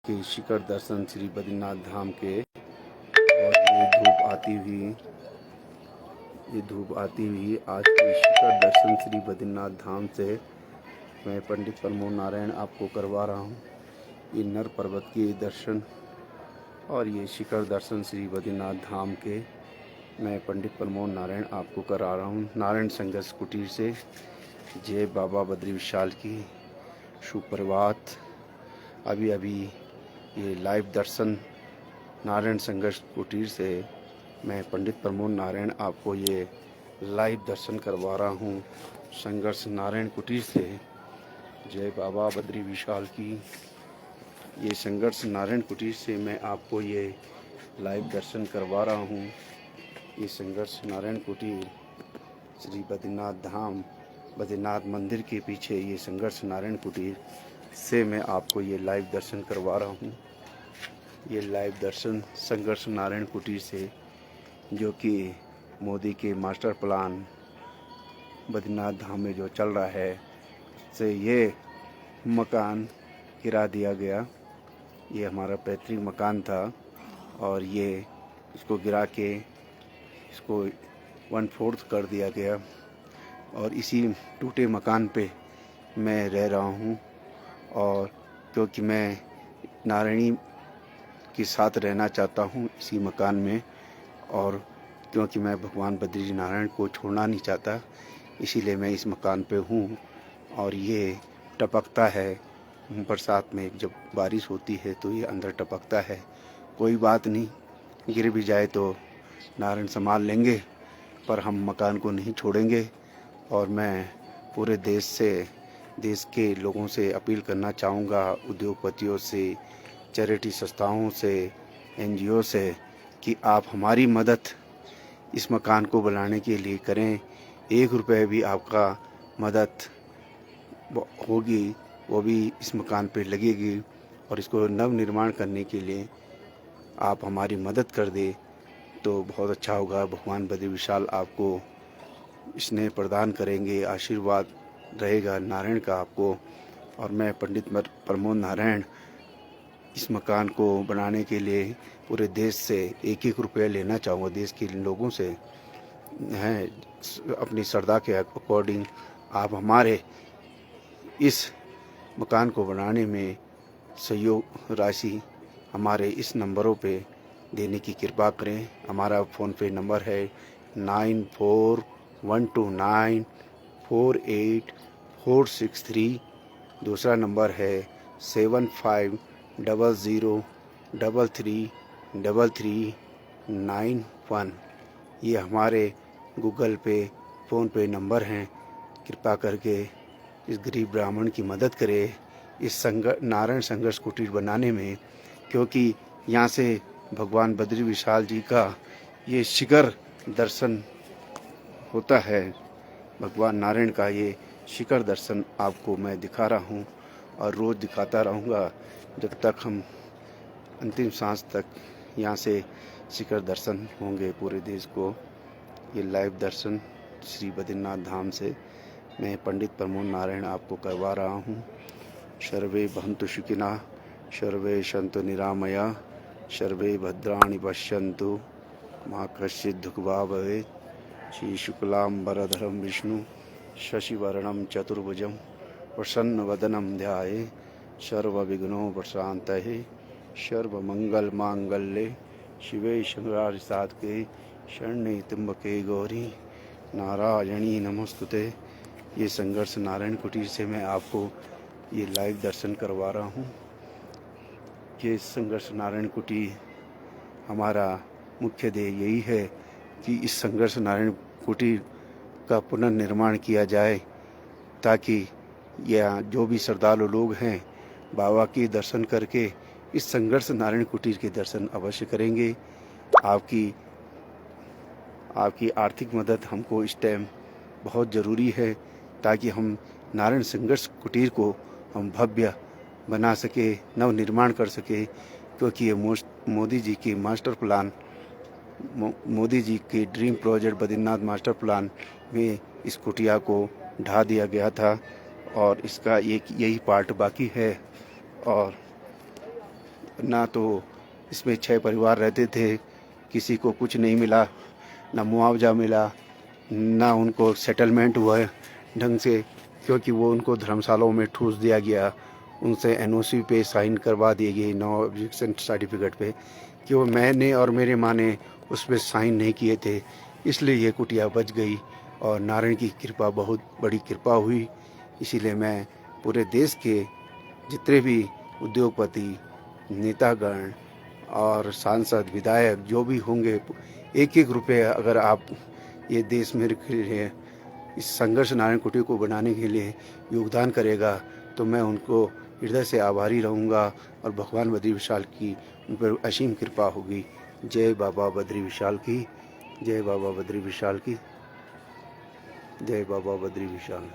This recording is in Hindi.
के शिखर दर्शन श्री बद्रीनाथ धाम के। और ये धूप आती हुई आज के शिखर दर्शन श्री बद्रीनाथ धाम से मैं पंडित प्रमोद नारायण आपको करवा रहा हूँ। ये नर पर्वत के दर्शन और ये शिखर दर्शन श्री बद्रीनाथ धाम के मैं पंडित प्रमोद नारायण आपको करा रहा हूँ। नारायण संघर्ष कुटीर से जय बाबा बद्री विशाल की सुप्रभात। अभी ये लाइव दर्शन नारायण संघर्ष कुटीर से मैं पंडित प्रमोद नारायण आपको ये लाइव दर्शन करवा रहा हूँ। संघर्ष नारायण कुटीर से जय बाबा बद्री विशाल की। ये संघर्ष नारायण कुटीर से मैं आपको ये लाइव दर्शन करवा रहा हूँ। ये संघर्ष नारायण कुटीर श्री बद्रीनाथ धाम बद्रीनाथ मंदिर के पीछे ये संघर्ष नारायण कुटीर से मैं आपको ये लाइव दर्शन करवा रहा हूँ। ये लाइव दर्शन संघर्ष नारायण कुटीर से जो कि मोदी के मास्टर प्लान बद्रीनाथ धाम में जो चल रहा है से ये मकान गिरा दिया गया। ये हमारा पैतृक मकान था और ये इसको गिरा के इसको 1/4 कर दिया गया और इसी टूटे मकान पे मैं रह रहा हूँ। और क्योंकि मैं नारायणी के साथ रहना चाहता हूँ इसी मकान में, और क्योंकि मैं भगवान बद्री नारायण को छोड़ना नहीं चाहता, इसीलिए मैं इस मकान पे हूँ। और ये टपकता है बरसात में, जब बारिश होती है तो ये अंदर टपकता है। कोई बात नहीं, गिर भी जाए तो नारायण संभाल लेंगे, पर हम मकान को नहीं छोड़ेंगे। और मैं पूरे देश के लोगों से अपील करना चाहूँगा, उद्योगपतियों से, चैरिटी संस्थाओं से, NGO से, कि आप हमारी मदद इस मकान को बनाने के लिए करें। 1 रुपये भी आपका मदद होगी वो भी इस मकान पे लगेगी, और इसको नव निर्माण करने के लिए आप हमारी मदद कर दे तो बहुत अच्छा होगा। भगवान बद्री विशाल आपको स्नेह प्रदान करेंगे, आशीर्वाद रहेगा नारायण का आपको। और मैं पंडित प्रमोद नारायण इस मकान को बनाने के लिए पूरे देश से 1-1 रुपये लेना चाहूँगा। देश के लोगों से हैं, अपनी श्रद्धा के अकॉर्डिंग आप हमारे इस मकान को बनाने में सहयोग राशि हमारे इस नंबरों पे देने की कृपा करें। हमारा फ़ोनपे नंबर है 9412948463। दूसरा नंबर है 7500333391। ये हमारे गूगल पे फ़ोनपे नंबर हैं। कृपा करके इस गरीब ब्राह्मण की मदद करें इस नारायण संघर्ष कुटीर बनाने में, क्योंकि यहाँ से भगवान बद्री विशाल जी का ये शिखर दर्शन होता है। भगवान नारायण का ये शिखर दर्शन आपको मैं दिखा रहा हूँ और रोज़ दिखाता रहूँगा जब तक हम अंतिम सांस तक यहाँ से शिखर दर्शन होंगे पूरे देश को। ये लाइव दर्शन श्री बद्रीनाथ धाम से मैं पंडित प्रमोद नारायण आपको करवा रहा हूँ। सर्वे भवन्तु सुखिनः, सर्वे सन्तु निरामया, सर्वे भद्राणि पश्यन्तु, मा कश्चित् दुःखभाग् भवेत्। श्री शुक्लाम्बरधरं विष्णु शशिवर्णं चतुर्भुजं प्रसन्नवदनं ध्याये सर्वविघ्नोपशान्तये। सर्वमङ्गलमाङ्गल्ये शिवे शङ्करार्यसाधके शरण्ये त्र्यम्बके गौरी नारायणी नमोस्तुते। ये संघर्ष नारायण कुटीर से मैं आपको ये लाइव दर्शन करवा रहा हूँ। ये संघर्ष नारायण कुटीर हमारा मुख्य ध्येय यही है कि इस संघर्ष नारायण कुटीर का पुनर्निर्माण किया जाए, ताकि यहाँ जो भी श्रद्धालु लोग हैं बाबा के दर्शन करके इस संघर्ष नारायण कुटीर के दर्शन अवश्य करेंगे। आपकी आर्थिक मदद हमको इस टाइम बहुत ज़रूरी है, ताकि हम नारायण संघर्ष कुटीर को हम भव्य बना सके, नव निर्माण कर सके। क्योंकि ये मोदी जी की मास्टर प्लान, मोदी जी के dream project Badrinath master plan में इस कुटिया को ढा दिया गया था और इसका एक यही पार्ट बाकी है। और ना तो इसमें 6 परिवार रहते थे, किसी को कुछ नहीं मिला, ना मुआवजा मिला, ना उनको सेटलमेंट हुआ है ढंग से, क्योंकि वो उनको धर्मशालाओं में ठूस दिया गया। उनसे एनओसी पे साइन करवा दिए गए, नो ऑब्जेक्शन सर्टिफिकेट पे, कि वो मैंने और मेरे माँ ने उस पर साइन नहीं किए थे, इसलिए ये कुटिया बच गई और नारायण की कृपा, बहुत बड़ी कृपा हुई। इसीलिए मैं पूरे देश के जितने भी उद्योगपति, नेतागण और सांसद, विधायक जो भी होंगे, एक एक रुपये अगर आप ये देश मेरे के लिए इस संघर्ष नारायण कुटीर को बनाने के लिए योगदान करेगा, तो मैं उनको हृदय से आभारी रहूँगा और भगवान बद्री विशाल की उन पर असीम कृपा होगी। जय बाबा बद्री विशाल की, जय बाबा बद्री विशाल की, जय बाबा बद्री विशाल।